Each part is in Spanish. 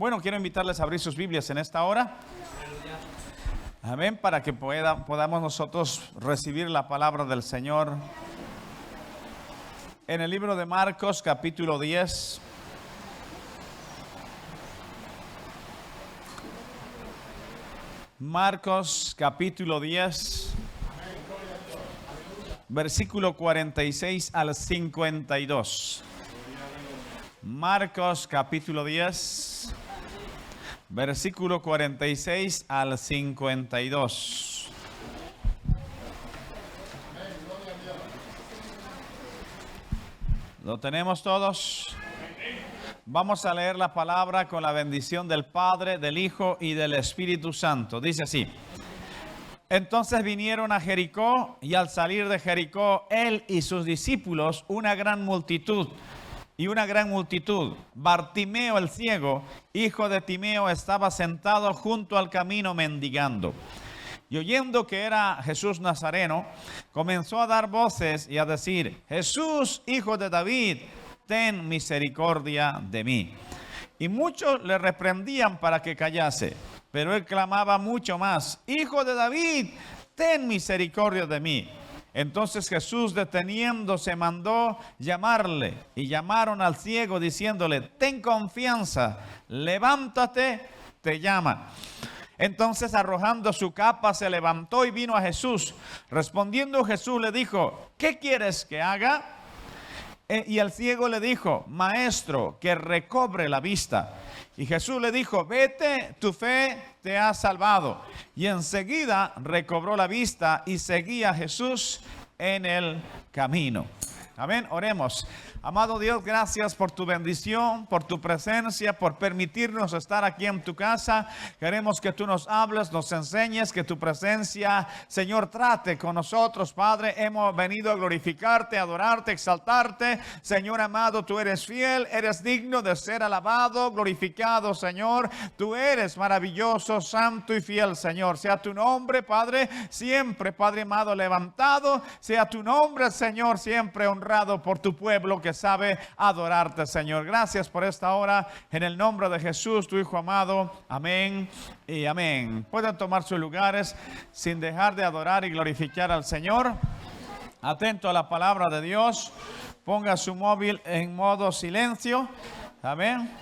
Bueno, quiero invitarles a abrir sus Biblias en esta hora. Amén, para que podamos nosotros recibir la palabra del Señor. En el libro de Marcos, capítulo 10. Marcos, capítulo 10. Versículo 46 al 52. Marcos, capítulo 10. Versículo 46 al 52. ¿Lo tenemos todos? Vamos a leer la palabra con la bendición del Padre, del Hijo y del Espíritu Santo. Dice así: Entonces vinieron a Jericó, y al salir de Jericó, él y sus discípulos, una gran multitud. Bartimeo el ciego, hijo de Timeo, estaba sentado junto al camino mendigando. Y oyendo que era Jesús Nazareno, comenzó a dar voces y a decir: Jesús, hijo de David, ten misericordia de mí. Y muchos le reprendían para que callase, pero él clamaba mucho más: Hijo de David, ten misericordia de mí. Entonces Jesús, deteniéndose, mandó llamarle, y llamaron al ciego diciéndole: ten confianza, levántate, te llama. Entonces, arrojando su capa, se levantó y vino a Jesús. Respondiendo Jesús le dijo: ¿qué quieres que haga? Y el ciego le dijo: Maestro, que recobre la vista. Y Jesús le dijo: vete, tu fe te ha salvado. Y enseguida recobró la vista y seguía a Jesús en el camino. Amén, oremos. Amado Dios, gracias por tu bendición, por tu presencia, por permitirnos estar aquí en tu casa. Queremos que tú nos hables, nos enseñes, que tu presencia, Señor, trate con nosotros, Padre. Hemos venido a glorificarte, adorarte, exaltarte. Señor amado, tú eres fiel, eres digno de ser alabado, glorificado, Señor. Tú eres maravilloso, santo y fiel, Señor. Sea tu nombre, Padre, siempre, Padre amado, levantado. Sea tu nombre, Señor, siempre honrado por tu pueblo que sabe adorarte, Señor. Gracias por esta hora, en el nombre de Jesús, tu Hijo amado. Amén y amén. Pueden tomar sus lugares sin dejar de adorar y glorificar al Señor. Atento a la palabra de Dios. Ponga su móvil en modo silencio. Amén.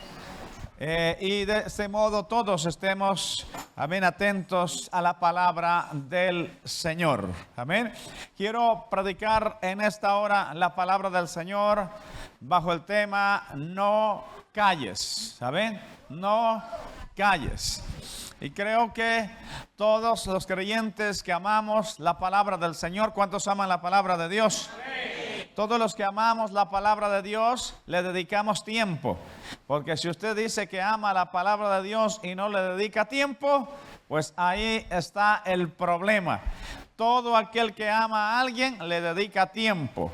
Y de este modo todos estemos, amén, atentos a la palabra del Señor. Amén. Quiero predicar en esta hora la palabra del Señor bajo el tema: no calles. Amén. No calles. Y creo que todos los creyentes que amamos la palabra del Señor, ¿cuántos aman la palabra de Dios? Todos los que amamos la palabra de Dios le dedicamos tiempo. Porque si usted dice que ama la palabra de Dios y no le dedica tiempo, pues ahí está el problema. Todo aquel que ama a alguien le dedica tiempo.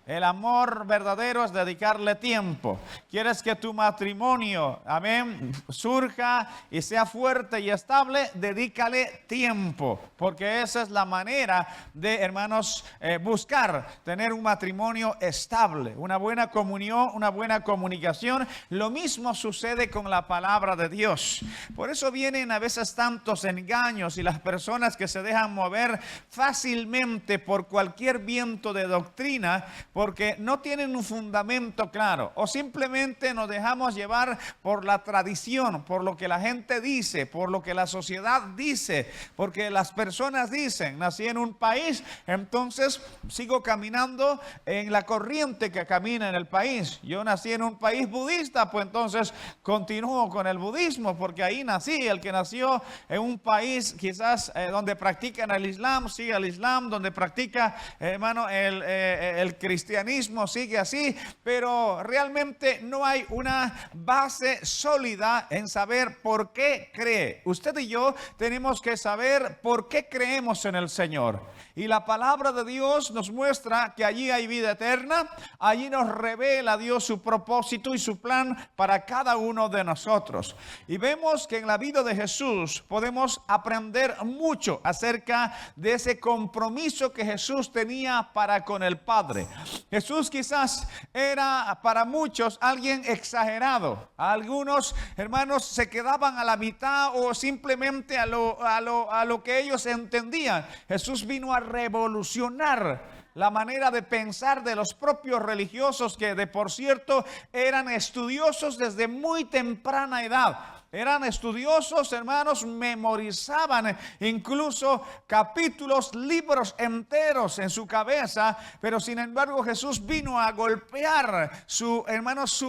El amor verdadero es dedicarle tiempo. ¿Quieres que tu matrimonio, amén, surja y sea fuerte y estable? Dedícale tiempo. Porque esa es la manera de, hermanos, buscar tener un matrimonio estable, una buena comunión, una buena comunicación. Lo mismo sucede con la palabra de Dios. Por eso vienen a veces tantos engaños y las personas que se dejan mover fácilmente por cualquier viento de doctrina, porque no tienen un fundamento claro, o simplemente nos dejamos llevar por la tradición, por lo que la gente dice, por lo que la sociedad dice, porque las personas dicen: nací en un país, entonces sigo caminando en la corriente que camina en el país. Yo nací en un país budista, pues entonces continúo con el budismo, porque ahí nací. El que nació en un país quizás donde practican el Islam, sigue el Islam. Donde practica, hermano, el cristianismo, sigue así. Pero realmente no hay una base sólida en saber por qué cree. Usted y yo tenemos que saber por qué creemos en el Señor. Y la palabra de Dios nos muestra que allí hay vida eterna. Allí nos revela Dios su propósito y su plan para cada uno de nosotros. Y vemos que en la vida de Jesús podemos aprender mucho acerca de ese compromiso que Jesús tenía para con el Padre. Jesús quizás era para muchos alguien exagerado. Algunos hermanos se quedaban a la mitad o simplemente a lo que ellos entendían. Jesús vino a revolucionar la manera de pensar de los propios religiosos, que de por cierto eran estudiosos desde muy temprana edad. Eran estudiosos, hermanos, memorizaban incluso capítulos, libros enteros en su cabeza, pero sin embargo Jesús vino a golpear su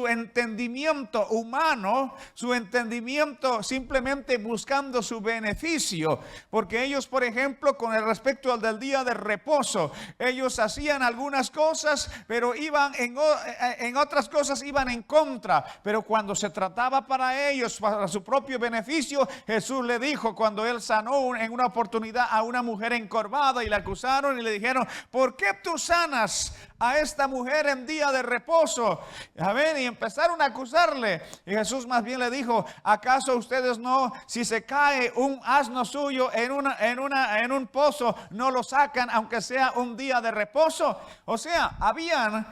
entendimiento humano, su entendimiento simplemente buscando su beneficio, porque ellos, por ejemplo, con el respecto al del día de reposo, ellos hacían algunas cosas, pero iban en otras cosas iban en contra, pero cuando se trataba para ellos, para su propio beneficio, Jesús le dijo, cuando él sanó en una oportunidad a una mujer encorvada y la acusaron y le dijeron: ¿por qué tú sanas a esta mujer en día de reposo? Y empezaron a acusarle, y Jesús más bien le dijo: ¿acaso ustedes no, si se cae un asno suyo en un pozo, no lo sacan aunque sea un día de reposo? O sea, habían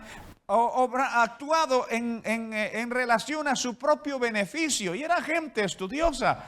actuado en relación a su propio beneficio, y era gente estudiosa.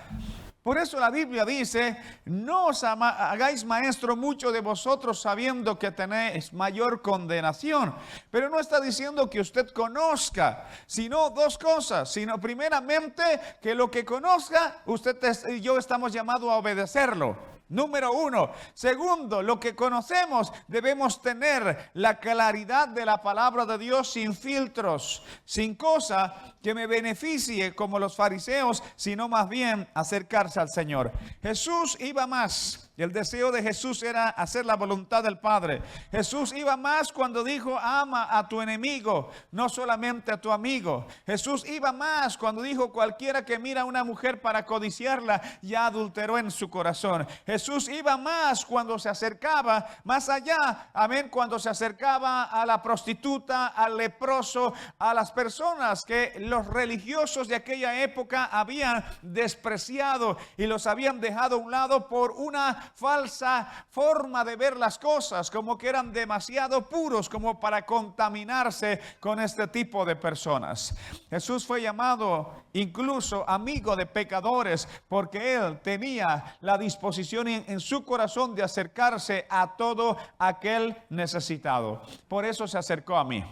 Por eso la Biblia dice: no os hagáis maestro mucho de vosotros, sabiendo que tenéis mayor condenación. Pero no está diciendo que usted conozca, sino dos cosas. Sino primeramente que lo que conozca, usted y yo estamos llamados a obedecerlo. Número uno. Segundo, lo que conocemos, debemos tener la claridad de la palabra de Dios sin filtros, sin cosa que me beneficie como los fariseos, sino más bien acercarse al Señor. Jesús iba más. El deseo de Jesús era hacer la voluntad del Padre. Jesús iba más cuando dijo: ama a tu enemigo, no solamente a tu amigo. Jesús iba más cuando dijo: cualquiera que mira a una mujer para codiciarla, ya adulteró en su corazón. Jesús iba más cuando se acercaba, más allá, amén, cuando se acercaba a la prostituta, al leproso, a las personas que los religiosos de aquella época habían despreciado y los habían dejado a un lado por una falsa forma de ver las cosas, como que eran demasiado puros como para contaminarse con este tipo de personas. Jesús fue llamado incluso amigo de pecadores, porque él tenía la disposición en su corazón de acercarse a todo aquel necesitado. Por eso se acercó a mí.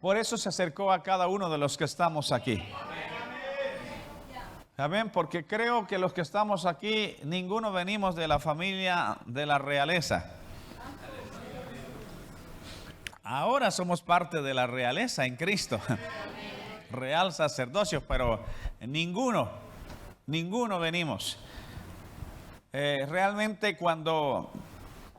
Por eso se acercó a cada uno de los que estamos aquí. Amén, porque creo que los que estamos aquí, ninguno venimos de la familia de la realeza. Ahora somos parte de la realeza en Cristo. Real sacerdocio, pero ninguno venimos. Realmente cuando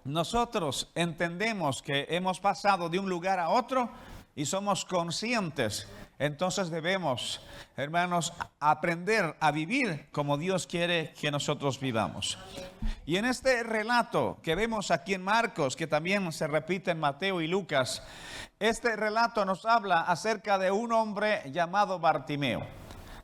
nosotros entendemos que hemos pasado de un lugar a otro y somos conscientes, entonces debemos, hermanos, aprender a vivir como Dios quiere que nosotros vivamos. Y en este relato que vemos aquí en Marcos, que también se repite en Mateo y Lucas, este relato nos habla acerca de un hombre llamado Bartimeo.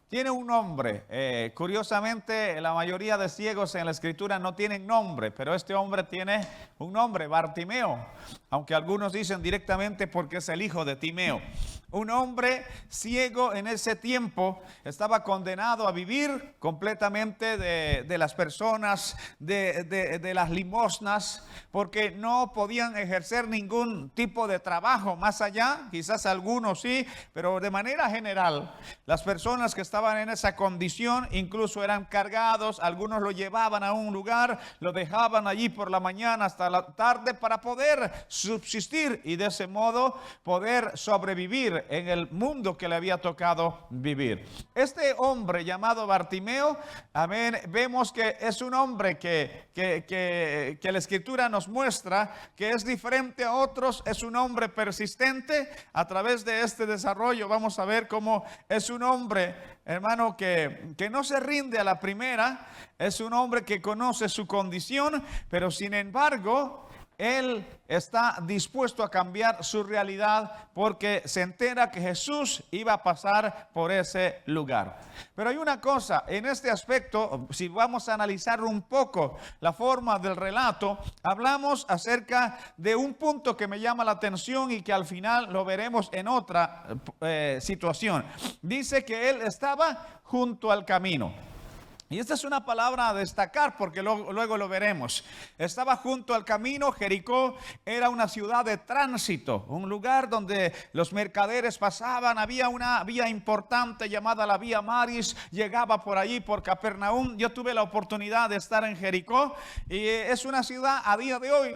Tiene un nombre. Curiosamente, la mayoría de ciegos en la Escritura no tienen nombre, pero este hombre tiene un nombre, Bartimeo, aunque algunos dicen directamente porque es el hijo de Timeo. Un hombre ciego en ese tiempo estaba condenado a vivir completamente de las personas, de las limosnas, porque no podían ejercer ningún tipo de trabajo más allá. Quizás algunos sí, pero de manera general, las personas que estaban en esa condición incluso eran cargados. Algunos lo llevaban a un lugar, lo dejaban allí por la mañana hasta la tarde para poder subsistir y de ese modo poder sobrevivir en el mundo que le había tocado vivir. Este hombre llamado Bartimeo, amén, vemos que es un hombre que la Escritura nos muestra que es diferente a otros. Es un hombre persistente. A través de este desarrollo vamos a ver cómo es un hombre, hermano, que no se rinde a la primera. Es un hombre que conoce su condición, pero sin embargo él está dispuesto a cambiar su realidad porque se entera que Jesús iba a pasar por ese lugar. Pero hay una cosa, en este aspecto, si vamos a analizar un poco la forma del relato, hablamos acerca de un punto que me llama la atención y que al final lo veremos en otra situación. Dice que él estaba junto al camino. Y esta es una palabra a destacar porque luego lo veremos. Estaba junto al camino. Jericó era una ciudad de tránsito, un lugar donde los mercaderes pasaban. Había una vía importante llamada la Vía Maris, llegaba por allí, por Capernaum. Yo tuve la oportunidad de estar en Jericó y es una ciudad a día de hoy,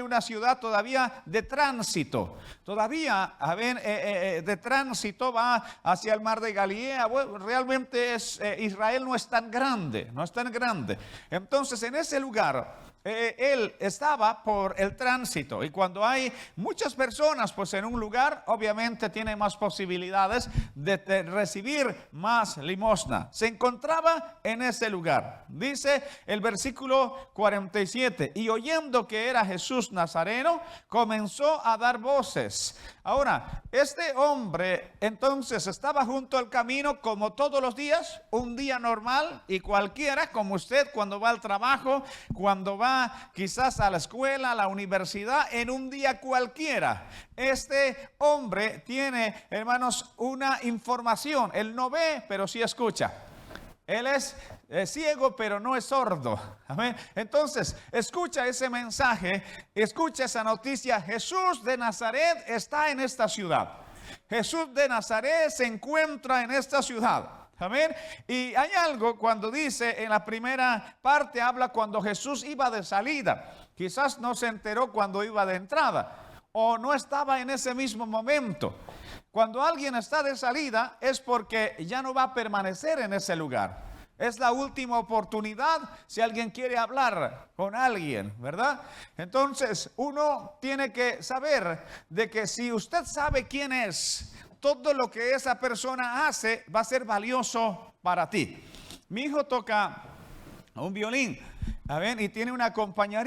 una ciudad todavía de tránsito. Todavía de tránsito va hacia el mar de Galilea. Bueno, realmente Israel no es tan grande, no es tan grande. Entonces en ese lugar él estaba por el tránsito, y cuando hay muchas personas pues en un lugar, obviamente tiene más posibilidades de recibir más limosna. Se encontraba en ese lugar. Dice el versículo 47: y oyendo que era Jesús Nazareno, comenzó a dar voces. Ahora, este hombre entonces estaba junto al camino como todos los días, un día normal y cualquiera, como usted cuando va al trabajo, cuando va quizás a la escuela, a la universidad, en un día cualquiera. Este hombre tiene, hermanos, una información. Él no ve, pero sí escucha. Él es ciego, pero no es sordo. Amén. Entonces, escucha ese mensaje, escucha esa noticia. Jesús de Nazaret está en esta ciudad. Jesús de Nazaret se encuentra en esta ciudad. Amén. Y hay algo cuando dice en la primera parte, habla cuando Jesús iba de salida. Quizás no se enteró cuando iba de entrada, o no estaba en ese mismo momento. Cuando alguien está de salida es porque ya no va a permanecer en ese lugar. Es la última oportunidad si alguien quiere hablar con alguien, ¿verdad? Entonces uno tiene que saber de que si usted sabe quién es, todo lo que esa persona hace va a ser valioso para ti. Mi hijo toca un violín, y tiene una compañera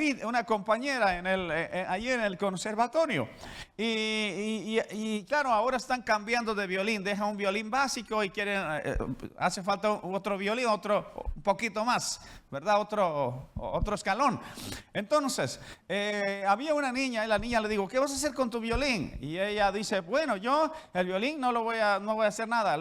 allí en el conservatorio. Y claro, ahora están cambiando de violín. Dejan un violín básico y quieren, hace falta otro violín, un poquito más, ¿verdad? Otro escalón. Entonces, había una niña, y la niña le digo, ¿qué vas a hacer con tu violín? Y ella dice, bueno, yo el violín no voy a hacer nada.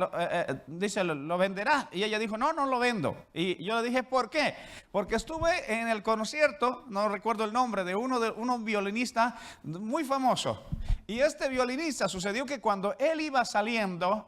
Dice, lo venderá. Y ella dijo, no lo vendo. Y yo le dije, ¿por qué? Porque estuve en el concierto, no recuerdo el nombre, de un violinista muy famoso. Y este violinista, sucedió que cuando él iba saliendo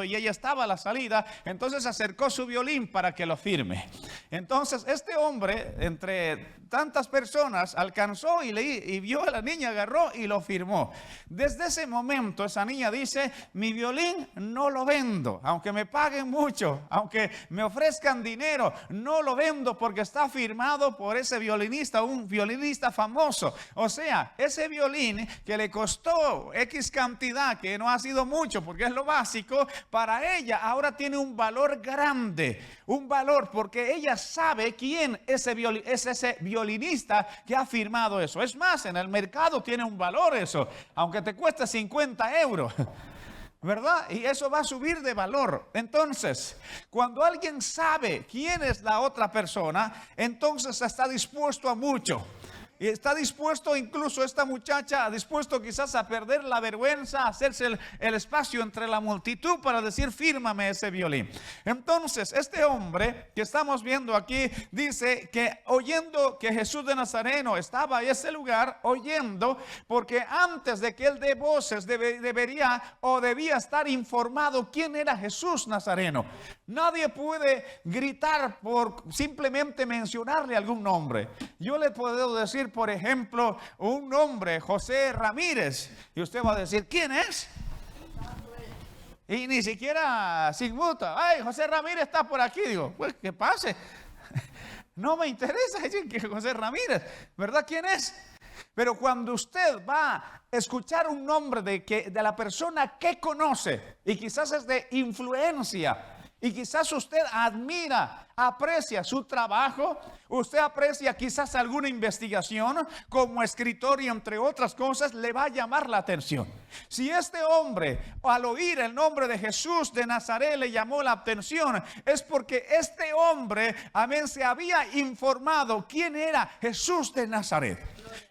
y ella estaba a la salida, entonces acercó su violín para que lo firme. Entonces este hombre, entre tantas personas, alcanzó y vio a la niña, agarró y lo firmó. Desde ese momento esa niña dice, mi violín no lo vendo, aunque me paguen mucho, aunque me ofrezcan dinero, no lo vendo porque está firmado por ese violinista, un violinista famoso. O sea, ese violín que le costó X cantidad, que no ha sido mucho porque es lo básico, para ella ahora tiene un valor grande, un valor porque ella sabe quién es ese violinista que ha firmado eso. Es más, en el mercado tiene un valor eso, aunque te cueste 50 euros. ¿Verdad? Y eso va a subir de valor. Entonces, cuando alguien sabe quién es la otra persona, entonces está dispuesto a mucho. Y está dispuesto, incluso esta muchacha, dispuesto quizás a perder la vergüenza, a hacerse el espacio entre la multitud para decir, fírmame ese violín. Entonces, este hombre que estamos viendo aquí, dice que oyendo que Jesús de Nazareno estaba en ese lugar, oyendo, porque antes de que él dé voces, debía estar informado quién era Jesús Nazareno. Nadie puede gritar por simplemente mencionarle algún nombre. Yo le puedo decir, por ejemplo, un nombre, José Ramírez, y usted va a decir, ¿quién es? Y ni siquiera sin muta, ay, José Ramírez está por aquí. Digo, pues que pase. No me interesa decir que José Ramírez, ¿verdad? ¿Quién es? Pero cuando usted va a escuchar un nombre de la persona que conoce, y quizás es de influencia, Y quizás usted admira, aprecia su trabajo, usted aprecia quizás alguna investigación como escritor y entre otras cosas le va a llamar la atención. Si este hombre al oír el nombre de Jesús de Nazaret le llamó la atención, es porque este hombre, amén, se había informado quién era Jesús de Nazaret.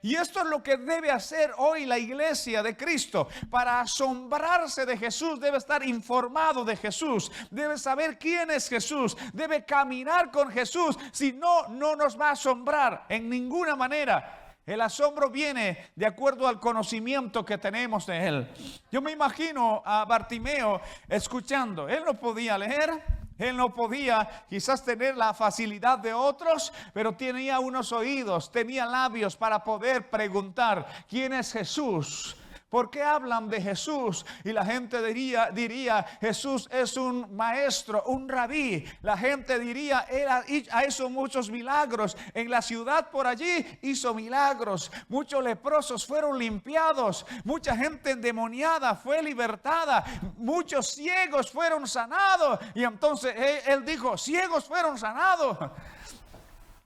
Y esto es lo que debe hacer hoy la iglesia de Cristo. Para asombrarse de Jesús, debe estar informado de Jesús, debe saber quién es Jesús, debe caminar con Jesús. Si no, no nos va a asombrar en ninguna manera. El asombro viene de acuerdo al conocimiento que tenemos de Él. Yo me imagino a Bartimeo escuchando. Él no podía leer. Él no podía quizás tener la facilidad de otros, pero tenía unos oídos, tenía labios para poder preguntar: ¿quién es Jesús? ¿Por qué hablan de Jesús? Y la gente diría, Jesús es un maestro, un rabí. La gente diría, él ha hecho muchos milagros. En la ciudad por allí hizo milagros. Muchos leprosos fueron limpiados. Mucha gente endemoniada fue libertada. Muchos ciegos fueron sanados. Y entonces él dijo, ciegos fueron sanados.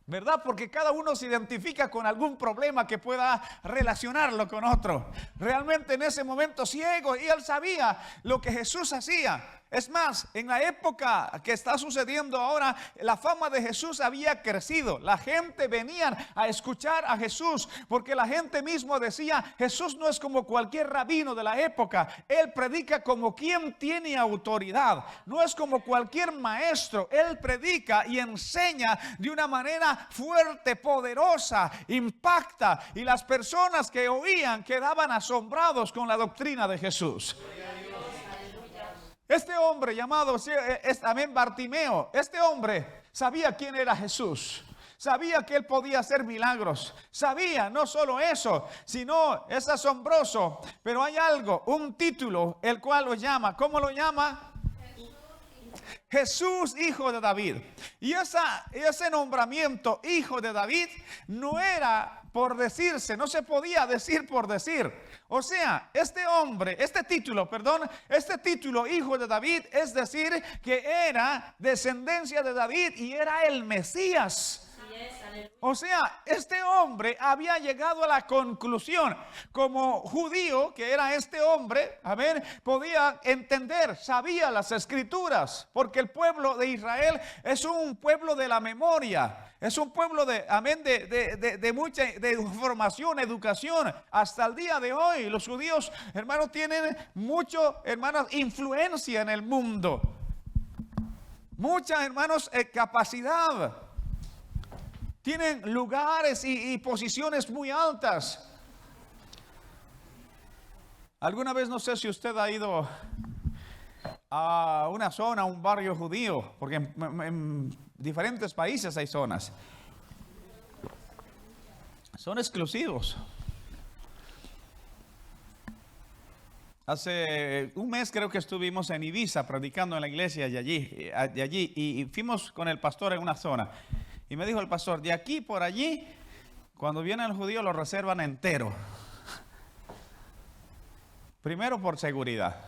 ¿Verdad? Porque cada uno se identifica con algún problema que pueda relacionarlo con otro. Realmente en ese momento ciego, y él sabía lo que Jesús hacía. Es más, en la época que está sucediendo ahora, la fama de Jesús había crecido. La gente venía a escuchar a Jesús porque la gente mismo decía, Jesús no es como cualquier rabino de la época. Él predica como quien tiene autoridad. No es como cualquier maestro. Él predica y enseña de una manera fuerte, poderosa, impacta. Y las personas que oían quedaban asombrados con la doctrina de Jesús. Este hombre llamado Bartimeo, este hombre sabía quién era Jesús. Sabía que él podía hacer milagros. Sabía no solo eso, sino es asombroso. Pero hay algo, un título, el cual lo llama. ¿Cómo lo llama? Jesús, hijo de David. Y ese nombramiento, hijo de David, no era por decirse, no se podía decir por decir. O sea, este título, hijo de David, es decir, que era descendencia de David y era el Mesías. O sea, este hombre había llegado a la conclusión, como judío que era este hombre, podía entender, sabía las escrituras, porque el pueblo de Israel es un pueblo de la memoria, es un pueblo de mucha formación, educación. Hasta el día de hoy los judíos, hermanos, tienen influencia en el mundo, mucha, hermanos, capacidad. Tienen lugares y posiciones muy altas. Alguna vez, no sé si usted ha ido a una zona, a un barrio judío, porque en diferentes países hay zonas. Son exclusivos. Hace un mes creo que estuvimos en Ibiza predicando en la iglesia de allí y fuimos con el pastor en una zona. Y me dijo el pastor, de aquí por allí, cuando viene el judío lo reservan entero. Primero por seguridad.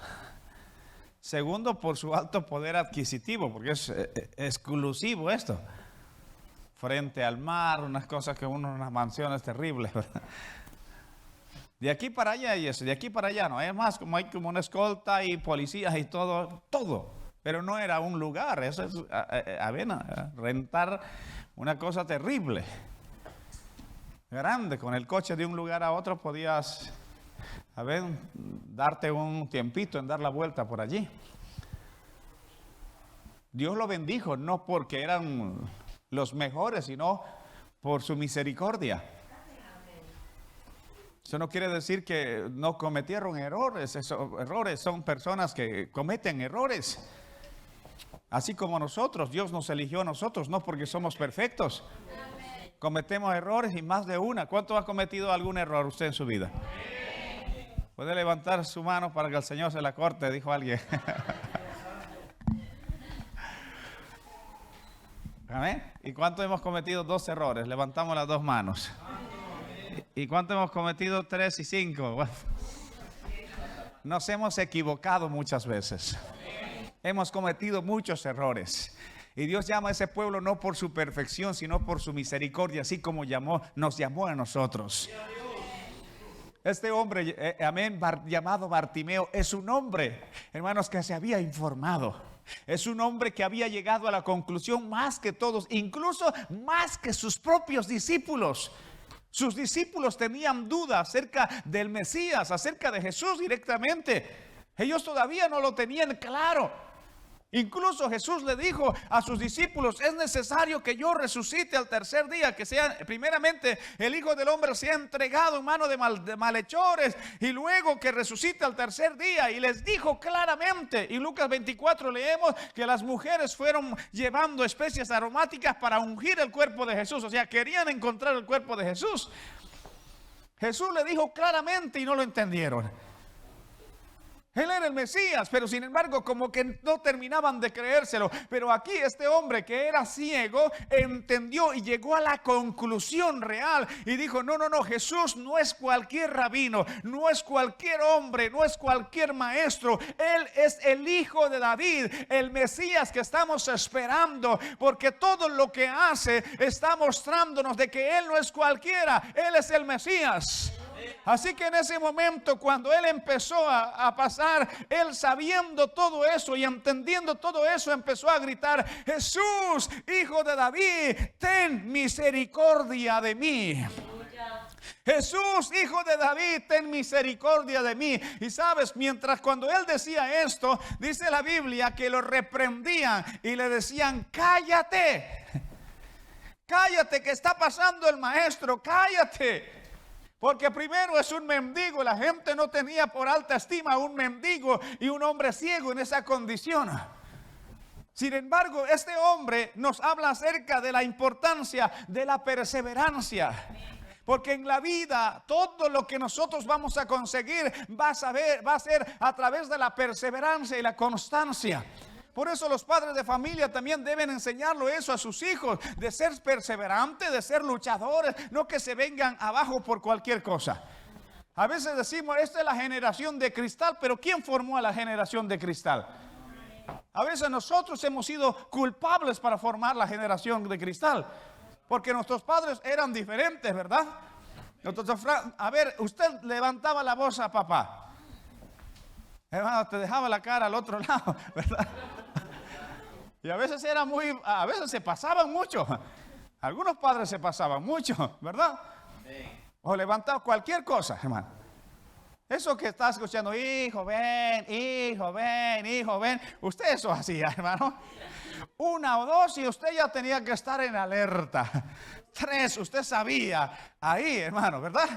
Segundo por su alto poder adquisitivo, porque es exclusivo esto. Frente al mar, unas cosas que unas mansiones terribles, ¿verdad? De aquí para allá y eso, de aquí para allá no. Es más, hay como una escolta y policías y todo. Pero no era un lugar, eso es rentar una cosa terrible, grande. Con el coche de un lugar a otro podías, darte un tiempito en dar la vuelta por allí. Dios lo bendijo, no porque eran los mejores, sino por su misericordia. Eso no quiere decir que no cometieron errores. Errores son personas que cometen errores. Así como nosotros, Dios nos eligió a nosotros, no porque somos perfectos. Amén. Cometemos errores y más de una. ¿Cuánto ha cometido algún error usted en su vida? Amén. Puede levantar su mano para que el Señor se la corte, dijo alguien. Amén. ¿Y cuánto hemos cometido 2 errores? Levantamos las 2 manos. ¿Y cuánto hemos cometido 3 y 5? Bueno, nos hemos equivocado muchas veces. hemos cometido muchos errores. Y Dios llama a ese pueblo no por su perfección, sino por su misericordia, así como nos llamó a nosotros. Este hombre, llamado Bartimeo, es un hombre, hermanos, que se había informado. Es un hombre que había llegado a la conclusión más que todos, incluso más que sus propios discípulos. Sus discípulos tenían dudas acerca del Mesías, acerca de Jesús directamente. Ellos todavía no lo tenían claro. Incluso Jesús le dijo a sus discípulos: es necesario que yo resucite al tercer día, que sea primeramente el Hijo del Hombre sea entregado en mano de malhechores y luego que resucite al tercer día. Y les dijo claramente, y Lucas 24 leemos que las mujeres fueron llevando especias aromáticas para ungir el cuerpo de Jesús. O sea, querían encontrar el cuerpo de Jesús. Jesús le dijo claramente y no lo entendieron. Él era el Mesías, pero sin embargo como que no terminaban de creérselo. Pero aquí este hombre que era ciego entendió y llegó a la conclusión real y dijo: no, Jesús no es cualquier rabino, no es cualquier hombre, no es cualquier maestro. Él es el Hijo de David, el Mesías que estamos esperando, porque todo lo que hace está mostrándonos de que Él no es cualquiera, Él es el Mesías. Así que en ese momento, cuando él empezó a pasar, él sabiendo todo eso y entendiendo todo eso, empezó a gritar: Jesús, Hijo de David, ten misericordia de mí. Jesús, Hijo de David, ten misericordia de mí. Y sabes, mientras cuando él decía esto, dice la Biblia que lo reprendían y le decían: cállate, cállate, que está pasando el maestro, cállate. Porque primero es un mendigo. La gente no tenía por alta estima a un mendigo y un hombre ciego en esa condición. Sin embargo, este hombre nos habla acerca de la importancia de la perseverancia. Porque en la vida todo lo que nosotros vamos a conseguir va a ser a través de la perseverancia y la constancia. Por eso los padres de familia también deben enseñarlo eso a sus hijos, de ser perseverantes, de ser luchadores, no que se vengan abajo por cualquier cosa. A veces decimos: esta es la generación de cristal, pero ¿quién formó a la generación de cristal? A veces nosotros hemos sido culpables para formar la generación de cristal, porque nuestros padres eran diferentes, ¿verdad? A ver, usted levantaba la voz a papá, hermano, te dejaba la cara al otro lado, ¿verdad? Y a veces a veces se pasaban mucho. Algunos padres se pasaban mucho, ¿verdad? O levantaban cualquier cosa, hermano. Eso que está escuchando: hijo, ven, hijo, ven, hijo, ven. Usted eso hacía, hermano. 1 o 2 y usted ya tenía que estar en alerta. 3, usted sabía ahí, hermano, ¿verdad?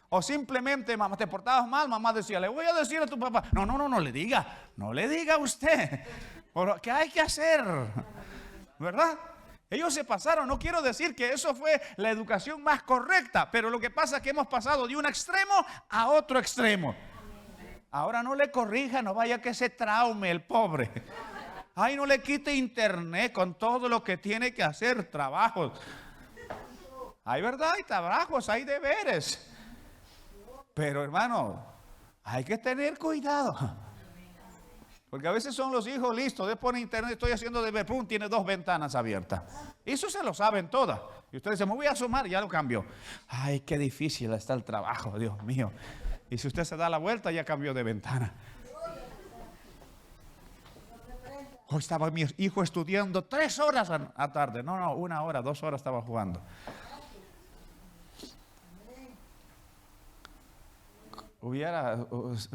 O simplemente, mamá, te portabas mal, mamá decía: le voy a decir a tu papá. No le diga. No le diga a usted. ¿Qué hay que hacer? ¿Verdad? Ellos se pasaron. No quiero decir que eso fue la educación más correcta, pero lo que pasa es que hemos pasado de un extremo a otro extremo. Ahora no le corrija, no vaya que se traume el pobre. Ay, no le quite internet con todo lo que tiene que hacer, trabajos. Hay verdad, hay trabajos, hay deberes. Pero hermano, hay que tener cuidado. Porque a veces son los hijos listos. Después pone internet, estoy haciendo de pum, tiene 2 ventanas abiertas. Eso se lo saben todas. Y usted dice: me voy a asomar, ya lo cambió. Ay, qué difícil está el trabajo, Dios mío. Y si usted se da la vuelta, ya cambió de ventana. Hoy estaba mi hijo estudiando 3 horas a tarde. No, 1 hora, 2 horas estaba jugando.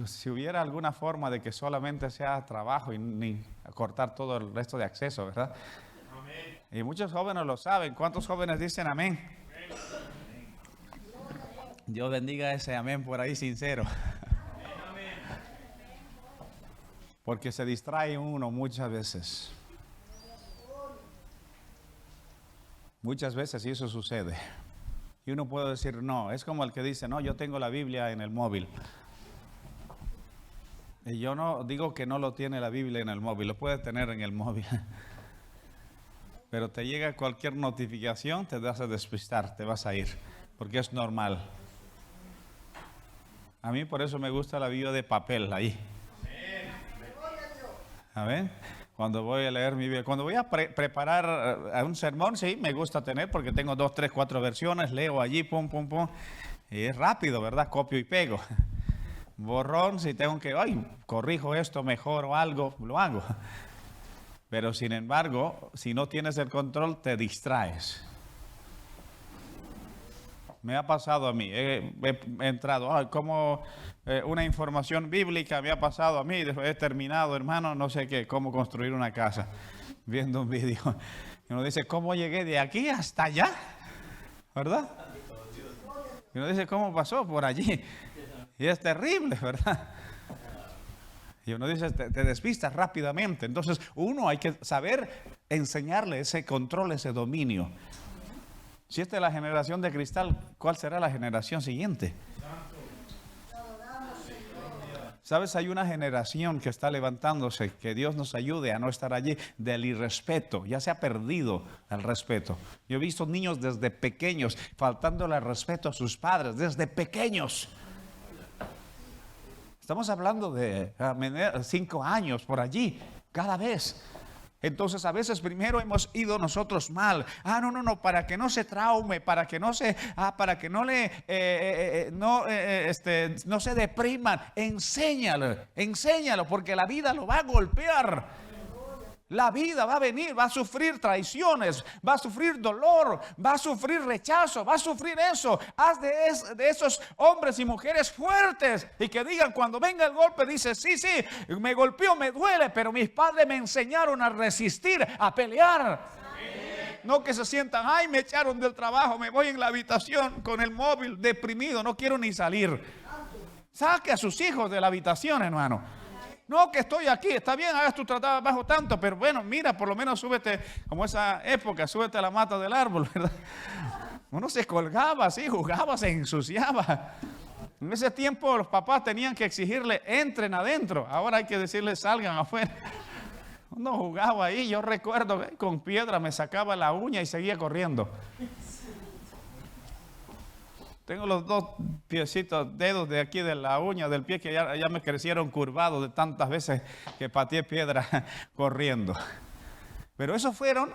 Si hubiera alguna forma de que solamente sea trabajo y ni cortar todo el resto de acceso, ¿verdad? Amén. Y muchos jóvenes lo saben. ¿Cuántos jóvenes dicen amén? Amén. Dios bendiga ese amén por ahí sincero. Amén. Porque se distrae uno muchas veces. Muchas veces y eso sucede. Y uno puede decir: no, es como el que dice: no, yo tengo la Biblia en el móvil. Y yo no digo que no lo tiene la Biblia en el móvil, lo puede tener en el móvil. Pero te llega cualquier notificación, te vas a despistar, te vas a ir, porque es normal. A mí por eso me gusta la Biblia de papel ahí. Amén. Cuando voy a leer mi Biblia, cuando voy a preparar un sermón, sí, me gusta tener porque tengo 2, 3, 4 versiones, leo allí, pum, pum, pum. Y es rápido, ¿verdad? Copio y pego. Borrón, si tengo que, corrijo esto mejor o algo, lo hago. Pero sin embargo, si no tienes el control, te distraes. Me ha pasado a mí, he entrado, como una información bíblica me ha pasado a mí, he terminado, hermano, no sé qué, cómo construir una casa, viendo un video. Y uno dice, ¿cómo llegué de aquí hasta allá? ¿Verdad? Y uno dice, ¿cómo pasó por allí? Y es terrible, ¿verdad? Y uno dice, te despistas rápidamente. Entonces, uno hay que saber enseñarle ese control, ese dominio. Si esta es la generación de cristal, ¿cuál será la generación siguiente? ¿Sabes? Hay una generación que está levantándose, que Dios nos ayude a no estar allí, del irrespeto. Ya se ha perdido el respeto. Yo he visto niños desde pequeños faltándole el respeto a sus padres, desde pequeños. Estamos hablando de 5 años por allí, cada vez. Entonces a veces primero hemos ido nosotros mal. No, para que no se traume, para que no se, para que no le, no se depriman. Enséñalo, porque la vida lo va a golpear. La vida va a venir, va a sufrir traiciones, va a sufrir dolor, va a sufrir rechazo, va a sufrir eso. Haz de esos hombres y mujeres fuertes y que digan cuando venga el golpe, dice, sí, me golpeó, me duele, pero mis padres me enseñaron a resistir, a pelear. No que se sientan, me echaron del trabajo, me voy en la habitación con el móvil deprimido, no quiero ni salir. Saque a sus hijos de la habitación, hermano. No, que estoy aquí, está bien, hagas tu trabajo tanto, pero bueno, mira, por lo menos súbete, como esa época, súbete a la mata del árbol, ¿verdad? Uno se colgaba así, jugaba, se ensuciaba. En ese tiempo los papás tenían que exigirle, entren adentro, ahora hay que decirles, salgan afuera. Uno jugaba ahí, yo recuerdo que con piedra me sacaba la uña y seguía corriendo. Tengo los 2 piecitos, dedos de aquí de la uña del pie que ya me crecieron curvados de tantas veces que pateé piedra corriendo. Pero esos fueron,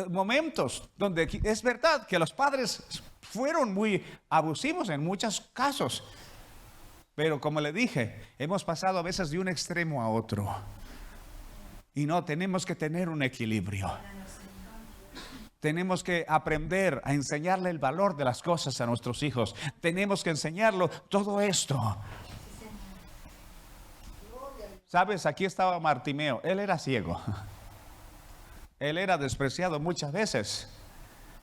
momentos donde es verdad que los padres fueron muy abusivos en muchos casos. Pero como le dije, hemos pasado a veces de un extremo a otro. Y no, tenemos que tener un equilibrio. Tenemos que aprender a enseñarle el valor de las cosas a nuestros hijos. Tenemos que enseñarlo todo esto. ¿Sabes? Aquí estaba Bartimeo. Él era ciego. Él era despreciado muchas veces.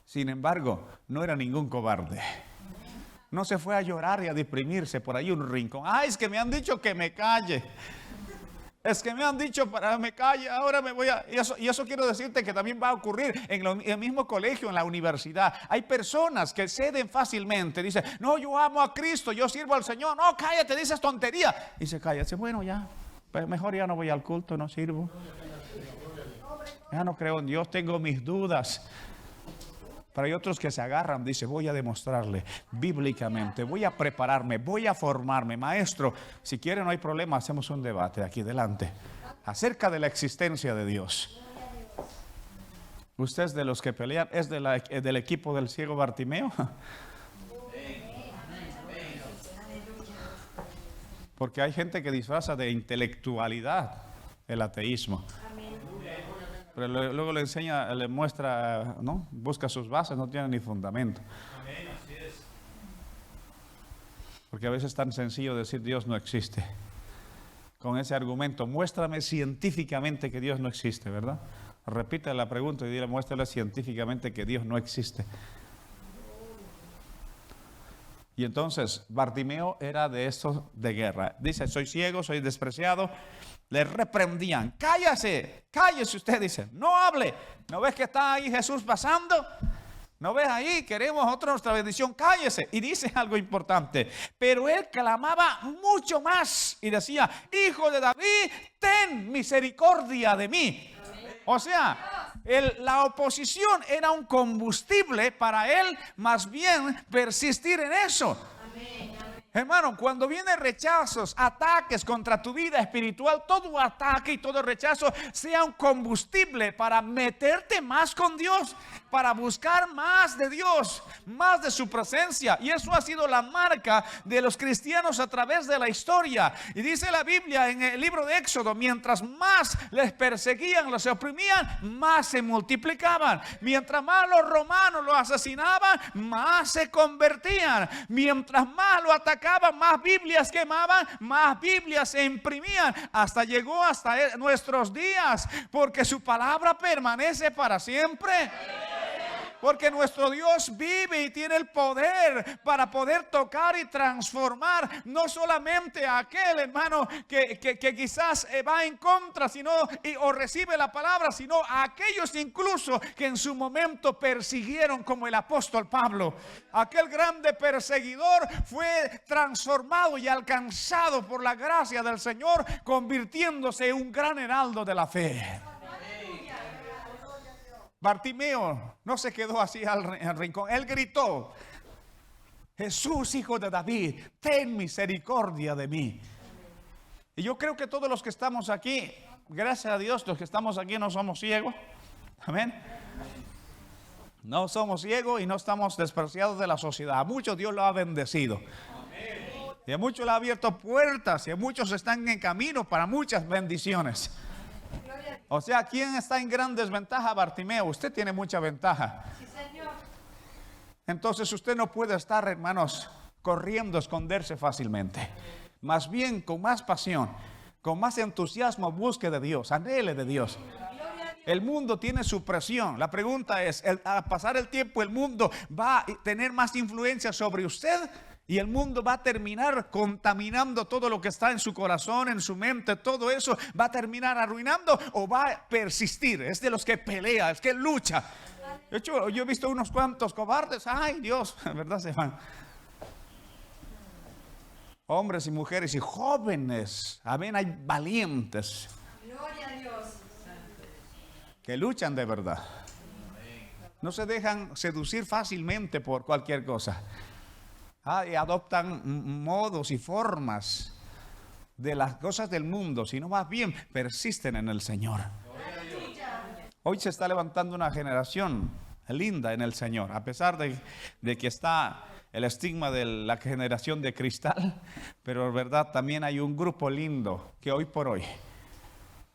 Sin embargo, no era ningún cobarde. No se fue a llorar y a deprimirse por ahí un rincón. Es que me han dicho que me calle. Es que me han dicho para que me calle, ahora me voy a... Y eso quiero decirte que también va a ocurrir en el mismo colegio, en la universidad. Hay personas que ceden fácilmente. Dicen, no, yo amo a Cristo, yo sirvo al Señor. No, cállate, dices tontería. Y se calla, dice, bueno, ya, pues mejor ya no voy al culto, no sirvo. Ya no creo en Dios, tengo mis dudas. Pero hay otros que se agarran, dice, voy a demostrarle bíblicamente, voy a prepararme, voy a formarme. Maestro, si quiere no hay problema, hacemos un debate aquí delante acerca de la existencia de Dios. ¿Usted es de los que pelean? ¿Es del equipo del ciego Bartimeo? Porque hay gente que disfraza de intelectualidad el ateísmo. Pero luego le enseña, le muestra, ¿no? Busca sus bases, no tiene ni fundamento. Amén, así es. Porque a veces es tan sencillo decir Dios no existe. Con ese argumento, muéstrame científicamente que Dios no existe, ¿verdad? Repite la pregunta y dile, muéstrale científicamente que Dios no existe. Y entonces, Bartimeo era de estos de guerra. Dice, soy ciego, soy despreciado. Le reprendían, cállese usted, dice, no hable. ¿No ves que está ahí Jesús pasando? ¿No ves ahí? Queremos nuestra bendición, cállese. Y dice algo importante, pero él clamaba mucho más y decía, Hijo de David, ten misericordia de mí. O sea, la oposición era un combustible para él, más bien persistir en eso. Hermano, cuando vienen rechazos, ataques contra tu vida espiritual, todo ataque y todo rechazo sea un combustible para meterte más con Dios, para buscar más de Dios, más de su presencia. Y eso ha sido la marca de los cristianos a través de la historia. Y dice la Biblia en el libro de Éxodo, mientras más les perseguían, los oprimían, más se multiplicaban. Mientras más los romanos los asesinaban, más se convertían. Mientras más lo atacaban, más Biblias quemaban, más Biblias se imprimían, hasta llegó hasta nuestros días, porque su palabra permanece para siempre. Porque nuestro Dios vive y tiene el poder para poder tocar y transformar no solamente a aquel hermano que quizás va en contra o recibe la palabra, sino a aquellos incluso que en su momento persiguieron, como el apóstol Pablo. Aquel grande perseguidor fue transformado y alcanzado por la gracia del Señor, convirtiéndose en un gran heraldo de la fe. Bartimeo no se quedó así al rincón. Él gritó: Jesús, hijo de David, ten misericordia de mí. Y yo creo que todos los que estamos aquí, gracias a Dios, los que estamos aquí no somos ciegos. Amén. No somos ciegos y no estamos despreciados de la sociedad. A muchos Dios lo ha bendecido. Y a muchos le ha abierto puertas y a muchos están en camino para muchas bendiciones. O sea, ¿quién está en gran desventaja? Bartimeo. Usted tiene mucha ventaja. Sí, Señor. Entonces usted no puede estar, hermanos, corriendo a esconderse fácilmente. Más bien, con más pasión, con más entusiasmo, busque de Dios, anhele de Dios. El mundo tiene su presión. La pregunta es, al pasar el tiempo, ¿el mundo va a tener más influencia sobre usted? Y el mundo va a terminar contaminando todo lo que está en su corazón, en su mente, todo eso va a terminar arruinando, o va a persistir. Es de los que pelea, es que lucha. De hecho, yo he visto unos cuantos cobardes. Ay, Dios, ¿verdad? Se van. Hombres y mujeres y jóvenes. Amén, hay valientes. Gloria a Dios. Que luchan de verdad. No se dejan seducir fácilmente por cualquier cosa. Y adoptan modos y formas de las cosas del mundo, sino más bien persisten en el Señor. Hoy se está levantando una generación linda en el Señor, a pesar de que está el estigma de la generación de cristal, pero en verdad también hay un grupo lindo que hoy por hoy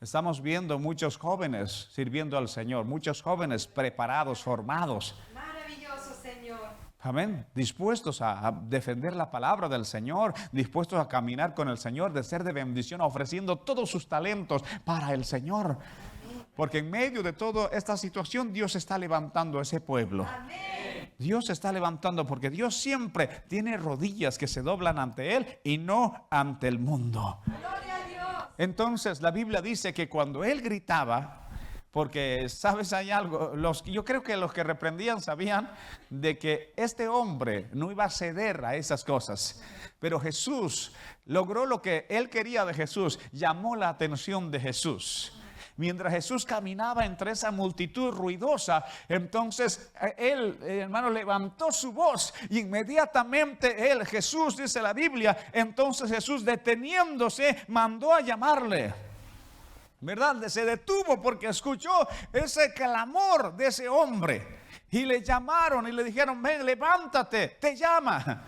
estamos viendo muchos jóvenes sirviendo al Señor, muchos jóvenes preparados, formados. Maravilloso, Señor. Amén. Dispuestos a defender la palabra del Señor, dispuestos a caminar con el Señor, de ser de bendición, ofreciendo todos sus talentos para el Señor. Porque en medio de toda esta situación, Dios está levantando a ese pueblo. Amén. Dios está levantando, porque Dios siempre tiene rodillas que se doblan ante Él y no ante el mundo. Gloria a Dios. Entonces la Biblia dice que cuando Él gritaba, porque sabes, hay algo, yo creo que los que reprendían sabían de que este hombre no iba a ceder a esas cosas. Pero Jesús logró lo que él quería de Jesús, llamó la atención de Jesús. Mientras Jesús caminaba entre esa multitud ruidosa, entonces él, hermano, levantó su voz y inmediatamente Jesús, dice la Biblia, entonces Jesús, deteniéndose, mandó a llamarle. ¿Verdad? Se detuvo porque escuchó ese clamor de ese hombre. Y le llamaron y le dijeron: ven, levántate, te llama.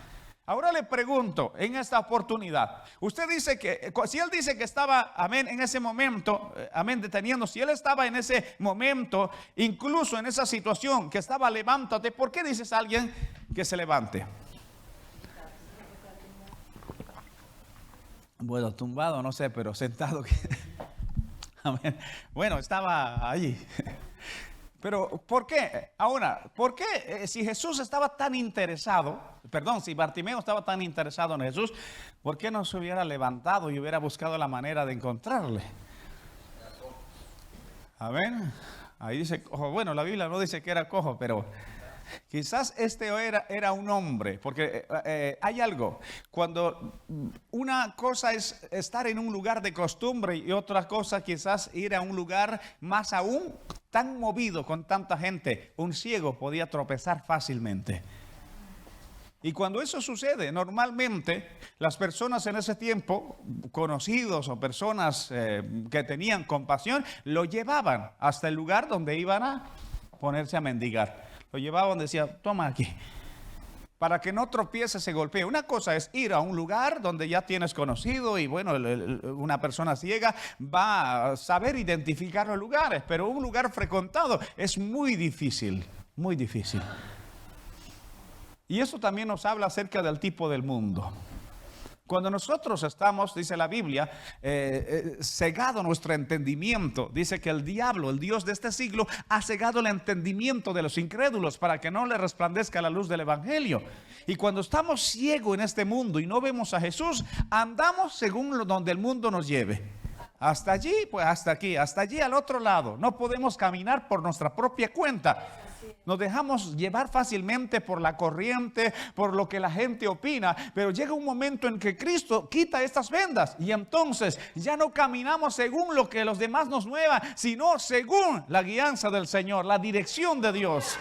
Ahora le pregunto en esta oportunidad. Usted dice que, si él dice que estaba, amén, en ese momento, amén, deteniendo. Si él estaba en ese momento, incluso en esa situación que estaba, levántate, ¿por qué dices a alguien que se levante? Bueno, tumbado, no sé, pero sentado. Amén. Bueno, estaba allí. Pero ¿por qué? Ahora, ¿por qué si Jesús estaba tan interesado, si Bartimeo estaba tan interesado en Jesús, ¿por qué no se hubiera levantado y hubiera buscado la manera de encontrarle? Amén. Ahí dice cojo. Bueno, la Biblia no dice que era cojo, pero quizás este era un hombre, porque hay algo. Cuando una cosa es estar en un lugar de costumbre y otra cosa quizás ir a un lugar más aún tan movido con tanta gente, un ciego podía tropezar fácilmente. Y cuando eso sucede, normalmente las personas en ese tiempo, conocidos o personas que tenían compasión, lo llevaban hasta el lugar donde iban a ponerse a mendigar. Lo llevaban, decía, toma aquí, para que no tropiece, se golpee. Una cosa es ir a un lugar donde ya tienes conocido y bueno, una persona ciega va a saber identificar los lugares, pero un lugar frecuentado es muy difícil, muy difícil. Y eso también nos habla acerca del tipo del mundo. Cuando nosotros estamos, dice la Biblia, cegado nuestro entendimiento, dice que el diablo, el Dios de este siglo, ha cegado el entendimiento de los incrédulos para que no le resplandezca la luz del Evangelio. Y cuando estamos ciegos en este mundo y no vemos a Jesús, andamos según donde el mundo nos lleve. Hasta allí, pues hasta aquí, hasta allí al otro lado. No podemos caminar por nuestra propia cuenta. Nos dejamos llevar fácilmente por la corriente, por lo que la gente opina, pero llega un momento en que Cristo quita estas vendas y entonces ya no caminamos según lo que los demás nos muevan, sino según la guianza del Señor, la dirección de Dios.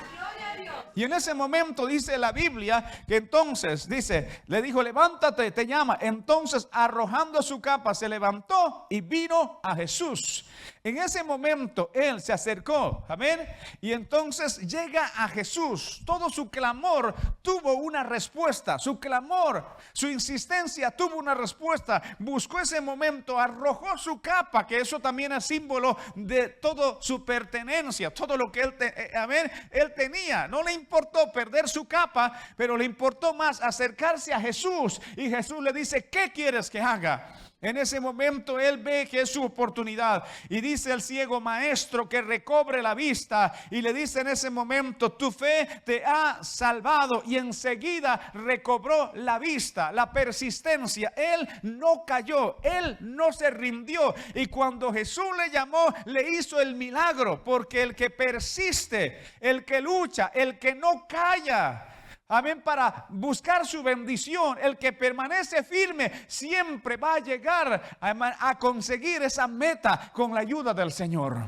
Y en ese momento dice la Biblia que entonces, dice, le dijo, levántate, te llama. Entonces, arrojando su capa, se levantó y vino a Jesús. En ese momento, él se acercó, amén, y entonces llega a Jesús. Todo su clamor tuvo una respuesta. Su clamor, su insistencia tuvo una respuesta. Buscó ese momento, arrojó su capa, que eso también es símbolo de toda su pertenencia, todo lo que él tenía. No le importó perder su capa, pero le importó más acercarse a Jesús. Y Jesús le dice, ¿qué quieres que haga? En ese momento él ve que es su oportunidad y dice al ciego, maestro, que recobre la vista, y le dice en ese momento, tu fe te ha salvado, y enseguida recobró la vista. La persistencia, él no cayó, él no se rindió, y cuando Jesús le llamó, le hizo el milagro, porque el que persiste, el que lucha, el que no calla, amén, para buscar su bendición, el que permanece firme siempre va a llegar a conseguir esa meta con la ayuda del Señor.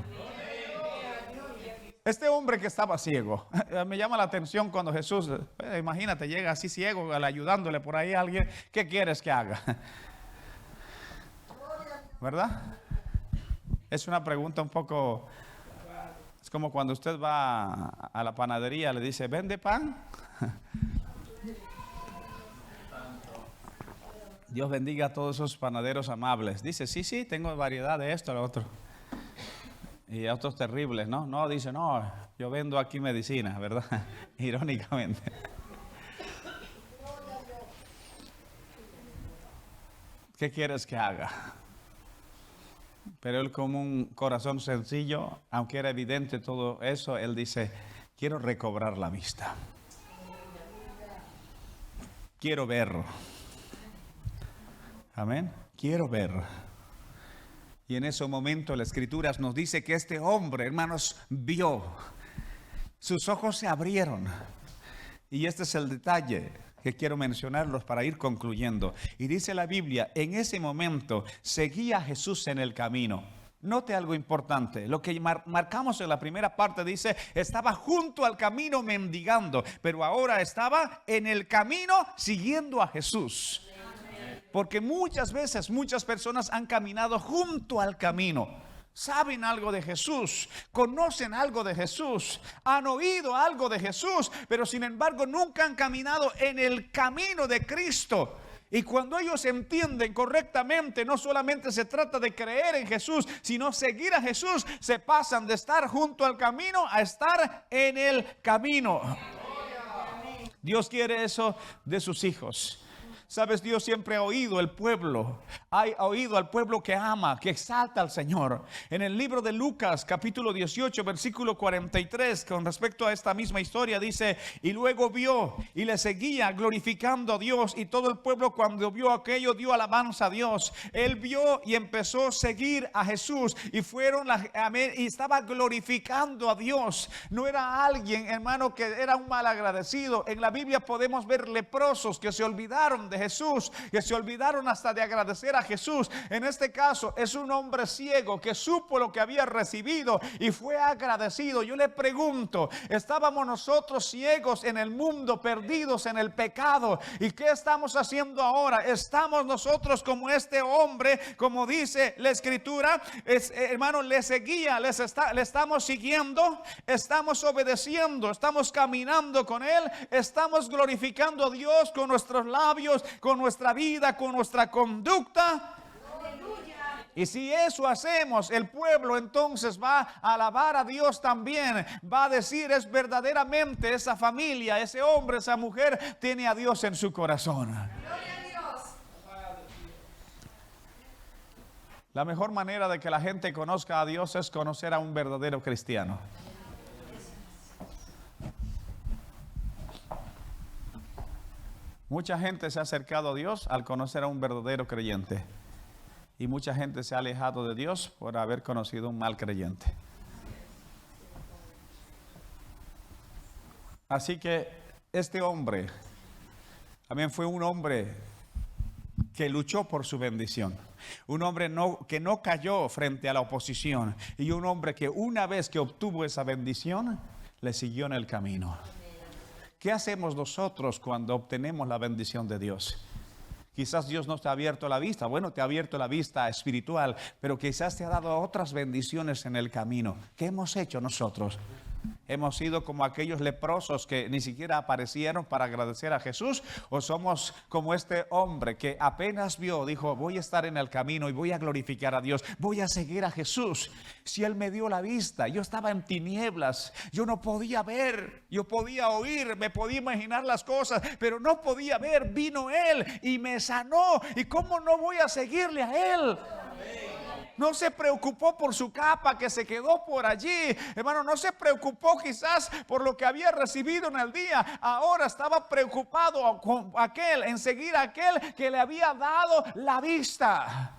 Este hombre que estaba ciego, me llama la atención cuando Jesús, imagínate, llega así ciego, ayudándole por ahí a alguien. ¿Qué quieres que haga? ¿Verdad? Es una pregunta un poco, es como cuando usted va a la panadería, le dice, ¿vende pan? Dios bendiga a todos esos panaderos amables. Dice, sí, tengo variedad de esto, lo otro. Y otros terribles, ¿no? No, dice, no, yo vendo aquí medicina, ¿verdad? Irónicamente. ¿Qué quieres que haga? Pero él, con un corazón sencillo, aunque era evidente todo eso, él dice, quiero recobrar la vista. Quiero ver. Amén. Quiero ver. Y en ese momento la Escritura nos dice que este hombre, hermanos, vio. Sus ojos se abrieron. Y este es el detalle que quiero mencionarlos para ir concluyendo. Y dice la Biblia, en ese momento seguía a Jesús en el camino. Note algo importante, lo que marcamos en la primera parte dice, estaba junto al camino mendigando, pero ahora estaba en el camino siguiendo a Jesús. Porque muchas veces muchas personas han caminado junto al camino, saben algo de Jesús, conocen algo de Jesús, han oído algo de Jesús, pero sin embargo nunca han caminado en el camino de Cristo. Y cuando ellos entienden correctamente, no solamente se trata de creer en Jesús, sino seguir a Jesús, se pasan de estar junto al camino a estar en el camino. Dios quiere eso de sus hijos. Sabes, Dios siempre ha oído el pueblo, ha oído al pueblo que ama, que exalta al Señor. En el libro de Lucas, capítulo 18, versículo 43, con respecto a esta misma historia, dice, y luego vio y le seguía glorificando a Dios, y todo el pueblo cuando vio aquello dio alabanza a Dios. Él vio y empezó a seguir a Jesús, y y estaba glorificando a Dios. No era alguien, hermano, que era un malagradecido. En la Biblia podemos ver leprosos que se olvidaron de de Jesús, que se olvidaron hasta de agradecer a Jesús. En este caso es un hombre ciego que supo lo que había recibido y fue agradecido. Yo le pregunto, ¿estábamos nosotros ciegos en el mundo, perdidos en el pecado? ¿Y qué estamos haciendo ahora? Estamos nosotros como este hombre, como dice la Escritura, hermano, le seguía, le estamos siguiendo, estamos obedeciendo, estamos caminando con Él, estamos glorificando a Dios con nuestros labios, con nuestra vida, con nuestra conducta. Y si eso hacemos, el pueblo entonces va a alabar a Dios también. Va a decir, es verdaderamente esa familia, ese hombre, esa mujer tiene a Dios en su corazón. Gloria a Dios. La mejor manera de que la gente conozca a Dios es conocer a un verdadero cristiano. Mucha gente se ha acercado a Dios al conocer a un verdadero creyente. Y mucha gente se ha alejado de Dios por haber conocido un mal creyente. Así que este hombre también fue un hombre que luchó por su bendición. Un hombre que no cayó frente a la oposición. Y un hombre que una vez que obtuvo esa bendición, le siguió en el camino. ¿Qué hacemos nosotros cuando obtenemos la bendición de Dios? Quizás Dios no te ha abierto la vista. Bueno, te ha abierto la vista espiritual, pero quizás te ha dado otras bendiciones en el camino. ¿Qué hemos hecho nosotros? ¿Hemos sido como aquellos leprosos que ni siquiera aparecieron para agradecer a Jesús? ¿O somos como este hombre que apenas vio, dijo, voy a estar en el camino y voy a glorificar a Dios, voy a seguir a Jesús? Si Él me dio la vista, yo estaba en tinieblas, yo no podía ver, yo podía oír, me podía imaginar las cosas, pero no podía ver. Vino Él y me sanó. ¿Y cómo no voy a seguirle a Él? No se preocupó por su capa que se quedó por allí. Hermano, no se preocupó quizás por lo que había recibido en el día. Ahora estaba preocupado con en seguir a aquel que le había dado la vista.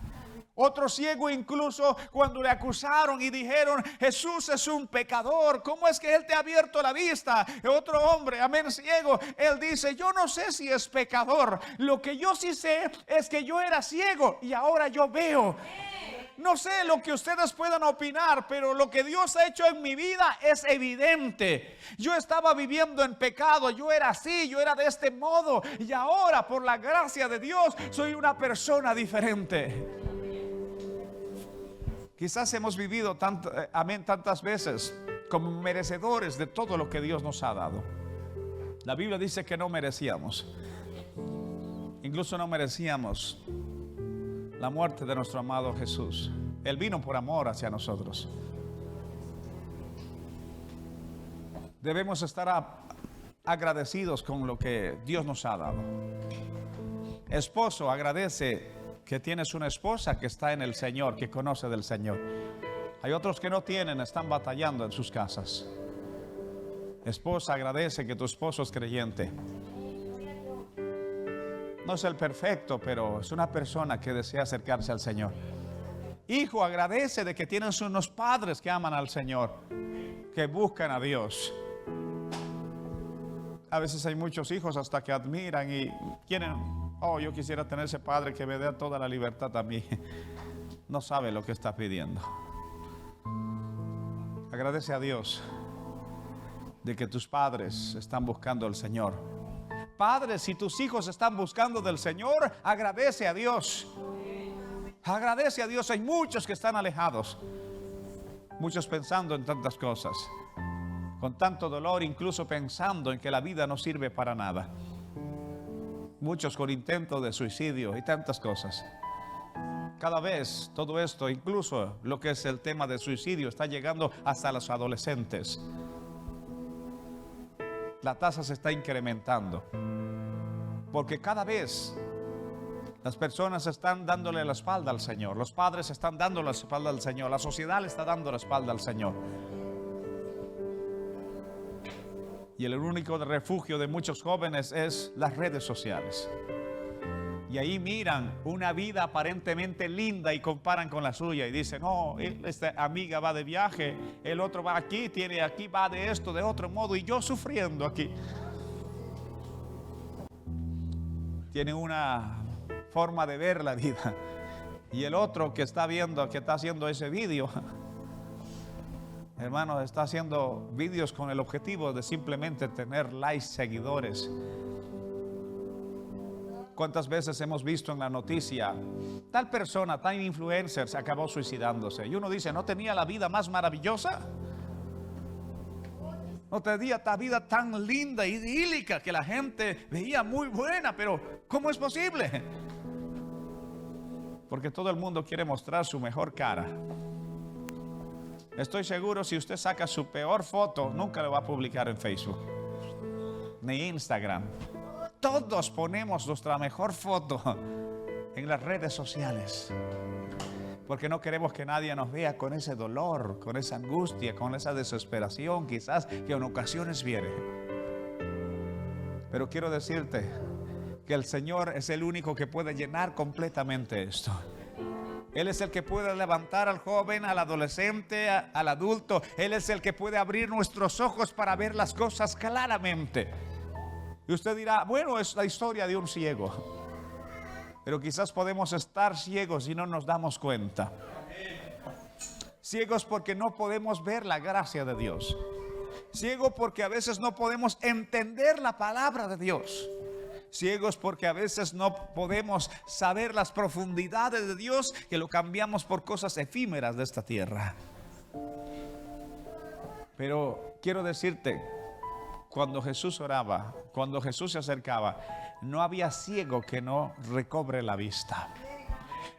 Otro ciego incluso cuando le acusaron y dijeron, Jesús es un pecador, ¿cómo es que Él te ha abierto la vista? Otro hombre, amén, ciego, él dice, yo no sé si es pecador. Lo que yo sí sé es que yo era ciego y ahora yo veo. No sé lo que ustedes puedan opinar, pero lo que Dios ha hecho en mi vida es evidente. Yo estaba viviendo en pecado, yo era así, yo era de este modo, y ahora por la gracia de Dios soy una persona diferente. Quizás hemos vivido tantas veces como merecedores de todo lo que Dios nos ha dado. La Biblia dice que no merecíamos. Incluso no merecíamos la muerte de nuestro amado Jesús. Él vino por amor hacia nosotros. Debemos estar agradecidos con lo que Dios nos ha dado. Esposo, agradece que tienes una esposa que está en el Señor, que conoce del Señor. Hay otros que no tienen, están batallando en sus casas. Esposa, agradece que tu esposo es creyente. No es el perfecto, pero es una persona que desea acercarse al Señor. Hijo, agradece de que tienes unos padres que aman al Señor, que buscan a Dios. A veces hay muchos hijos hasta que admiran y quieren, oh, yo quisiera tener ese padre que me dé toda la libertad a mí. No sabe lo que está pidiendo. Agradece a Dios de que tus padres están buscando al Señor. Padres, si tus hijos están buscando del Señor, agradece a Dios. Agradece a Dios. Hay muchos que están alejados, muchos pensando en tantas cosas, con tanto dolor, incluso pensando en que la vida no sirve para nada. Muchos con intento de suicidio y tantas cosas. Cada vez todo esto, incluso lo que es el tema de suicidio, está llegando hasta los adolescentes. La tasa se está incrementando porque cada vez las personas están dándole la espalda al Señor. Los padres están dando la espalda al Señor. La sociedad le está dando la espalda al Señor. Y el único refugio de muchos jóvenes es las redes sociales. Y ahí miran una vida aparentemente linda y comparan con la suya y dicen, no, esta amiga va de viaje, el otro va aquí, tiene aquí, va de esto, de otro modo, y yo sufriendo aquí. tiene una forma de ver la vida, y el otro que está haciendo ese video, hermano, está haciendo vídeos con el objetivo de simplemente tener likes, seguidores. ¿Cuántas veces hemos visto en la noticia, tal persona, tal influencer se acabó suicidándose? Y uno dice, ¿no tenía la vida más maravillosa? ¿No tenía la vida tan linda, idílica, que la gente veía muy buena? Pero ¿cómo es posible? Porque todo el mundo quiere mostrar su mejor cara. Estoy seguro, si usted saca su peor foto, nunca lo va a publicar en Facebook ni Instagram. Todos ponemos nuestra mejor foto en las redes sociales, porque no queremos que nadie nos vea con ese dolor, con esa angustia, con esa desesperación quizás que en ocasiones viene. Pero quiero decirte que el Señor es el único que puede llenar completamente esto. Él es el que puede levantar al joven, al adolescente, al adulto. Él es el que puede abrir nuestros ojos para ver las cosas claramente. Y usted dirá, bueno, es la historia de un ciego. Pero quizás podemos estar ciegos y no nos damos cuenta. Ciegos porque no podemos ver la gracia de Dios. Ciegos porque a veces no podemos entender la palabra de Dios. Ciegos porque a veces no podemos saber las profundidades de Dios, que lo cambiamos por cosas efímeras de esta tierra. Pero quiero decirte, cuando Jesús oraba, cuando Jesús se acercaba, no había ciego que no recobre la vista.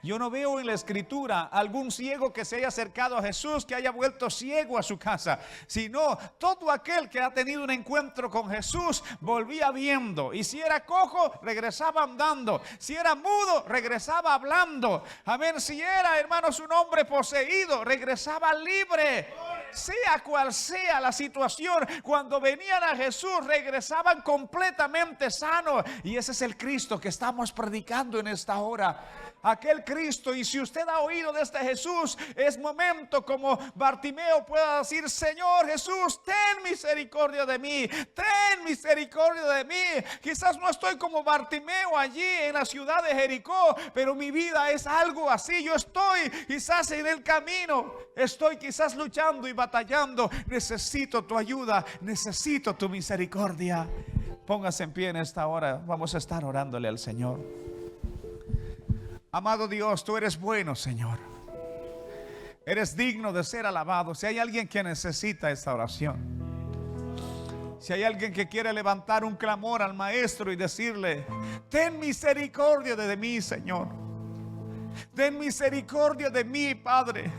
Yo no veo en la escritura algún ciego que se haya acercado a Jesús, que haya vuelto ciego a su casa, sino todo aquel que ha tenido un encuentro con Jesús volvía viendo, y si era cojo regresaba andando, si era mudo regresaba hablando, amén. Si era, hermanos, un hombre poseído, regresaba libre. Sea cual sea la situación, cuando venían a Jesús regresaban completamente sanos. Y ese es el Cristo que estamos predicando en esta hora, aquel Cristo. Y si usted ha oído de este Jesús, es momento como Bartimeo pueda decir, Señor Jesús, ten misericordia de mí, ten misericordia de mí. Quizás no estoy como Bartimeo allí en la ciudad de Jericó, pero mi vida es algo así. Yo estoy quizás en el camino, estoy quizás luchando y batallando. Necesito tu ayuda, necesito tu misericordia. Póngase en pie en esta hora, vamos a estar orándole al Señor. Amado Dios, tú eres bueno, Señor. Eres digno de ser alabado. Si hay alguien que necesita esta oración, si hay alguien que quiere levantar un clamor al Maestro y decirle, ten misericordia de mí, Señor. Ten misericordia de mí, Padre.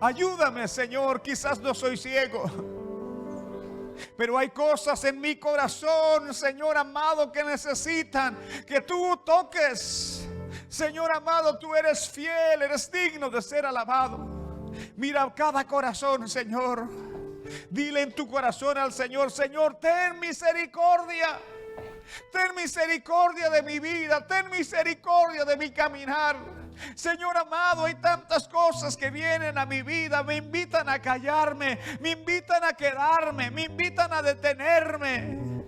Ayúdame, Señor. Quizás no soy ciego, pero hay cosas en mi corazón, Señor amado, que necesitan que tú toques. Señor amado, tú eres fiel, eres digno de ser alabado. Mira cada corazón, Señor. Dile en tu corazón al Señor, Señor, ten misericordia. Ten misericordia de mi vida, ten misericordia de mi caminar. Señor amado, hay tantas cosas que vienen a mi vida, me invitan a callarme, me invitan a quedarme, me invitan a detenerme,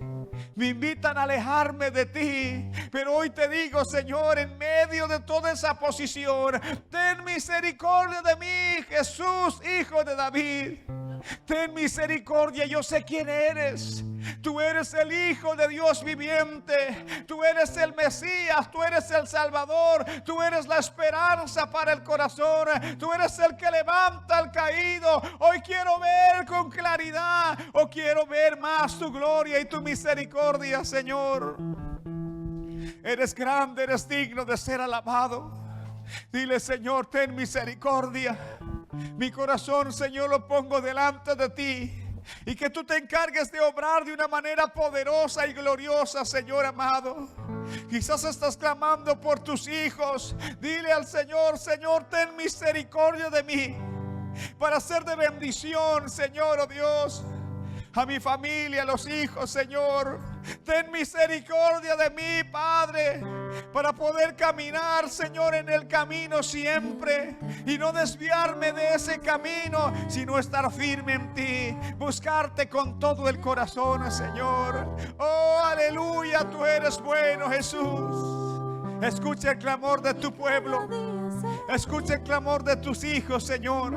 me invitan a alejarme de ti. Pero hoy te digo, Señor, en medio de toda esa posición, ten misericordia de mí, Jesús, Hijo de David. Ten misericordia, yo sé quién eres. Tú eres el Hijo de Dios viviente. Tú eres el Mesías, tú eres el Salvador. Tú eres la esperanza para el corazón. Tú eres el que levanta al caído. Hoy quiero ver con claridad, o quiero ver más tu gloria y tu misericordia, Señor. Eres grande, eres digno de ser alabado. Dile, Señor, ten misericordia. Mi corazón, Señor, lo pongo delante de ti, y que tú te encargues de obrar de una manera poderosa y gloriosa, Señor amado. Quizás estás clamando por tus hijos. Dile al Señor, Señor, ten misericordia de mí, para ser de bendición, Señor, oh Dios. a mi familia, a los hijos, Señor. Ten misericordia de mí, Padre, para poder caminar, Señor, en el camino siempre y no desviarme de ese camino, sino estar firme en ti, buscarte con todo el corazón, Señor. Oh, aleluya, tú eres bueno, Jesús. Escucha el clamor de tu pueblo. Escucha el clamor de tus hijos, Señor.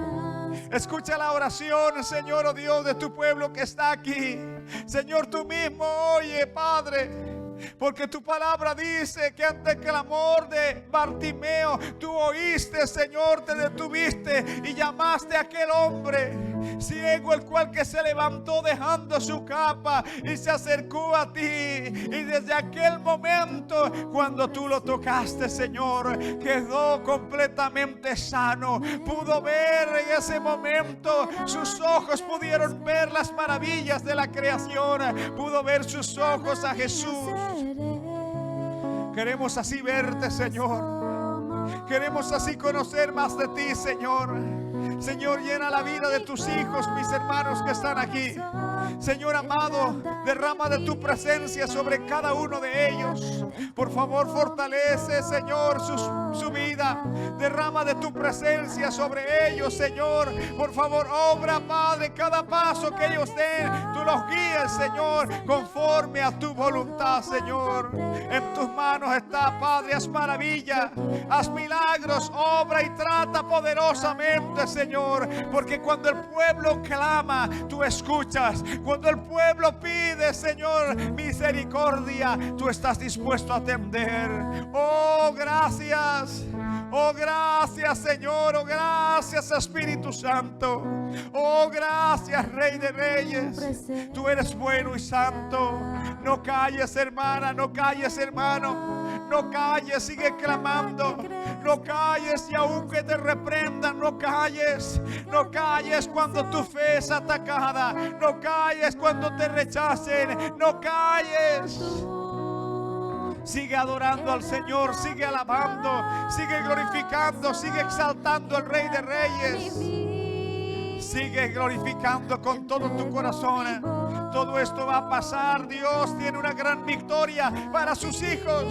Escucha la oración, Señor, oh Dios, de tu pueblo que está aquí. Señor, tú mismo oye, Padre, porque tu palabra dice que ante el clamor de Bartimeo, tú oíste, Señor, te detuviste y llamaste a aquel hombre ciego, el cual que se levantó dejando su capa y se acercó a ti. Y desde aquel momento, cuando tú lo tocaste, Señor, quedó completamente sano. Pudo ver en ese momento, sus ojos pudieron ver las maravillas de la creación. Pudo ver sus ojos a Jesús. Queremos así verte, Señor. Queremos así conocer más de ti, Señor. Señor, llena la vida de tus hijos, mis hermanos que están aquí. Señor amado, derrama de tu presencia sobre cada uno de ellos. Por favor, fortalece, Señor, su vida. Derrama de tu presencia sobre ellos, Señor. Por favor, obra, Padre, cada paso que ellos den, tú los guíes, Señor, conforme a tu voluntad, Señor. En tus manos está, Padre, haz maravilla, haz milagros, obra y trata poderosamente, Señor, porque cuando el pueblo clama, tú escuchas. Cuando el pueblo pide, Señor, misericordia, tú estás dispuesto a atender. Oh, gracias. Oh, gracias, Señor. Oh, gracias, Espíritu Santo. Oh, gracias, Rey de Reyes. Tú eres bueno y santo. No calles, hermana, no calles, hermano. No calles, sigue clamando. No calles y aunque te reprendan, no calles. No calles cuando tu fe es atacada. No calles cuando te rechacen. No calles. Sigue adorando al Señor, sigue alabando, sigue glorificando, sigue exaltando al Rey de Reyes. Sigue glorificando con todo tu corazón. Todo esto va a pasar. Dios tiene una gran victoria para sus hijos.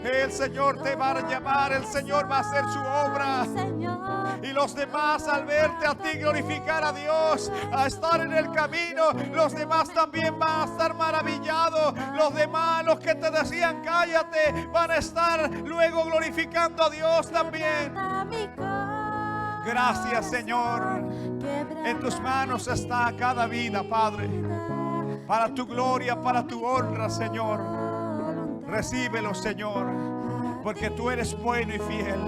El Señor te va a llamar, el Señor va a hacer su obra. Y los demás, al verte a ti glorificar a Dios, a estar en el camino, los demás también van a estar maravillados. Los demás, los que te decían cállate, van a estar luego glorificando a Dios también. Gracias, Señor. En tus manos está cada vida, Padre, para tu gloria, para tu honra, Señor. Recíbelo, Señor, porque tú eres bueno y fiel.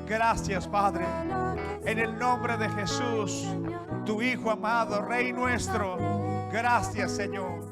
Gracias, Padre. En el nombre de Jesús, tu Hijo amado, Rey nuestro. Gracias, Señor.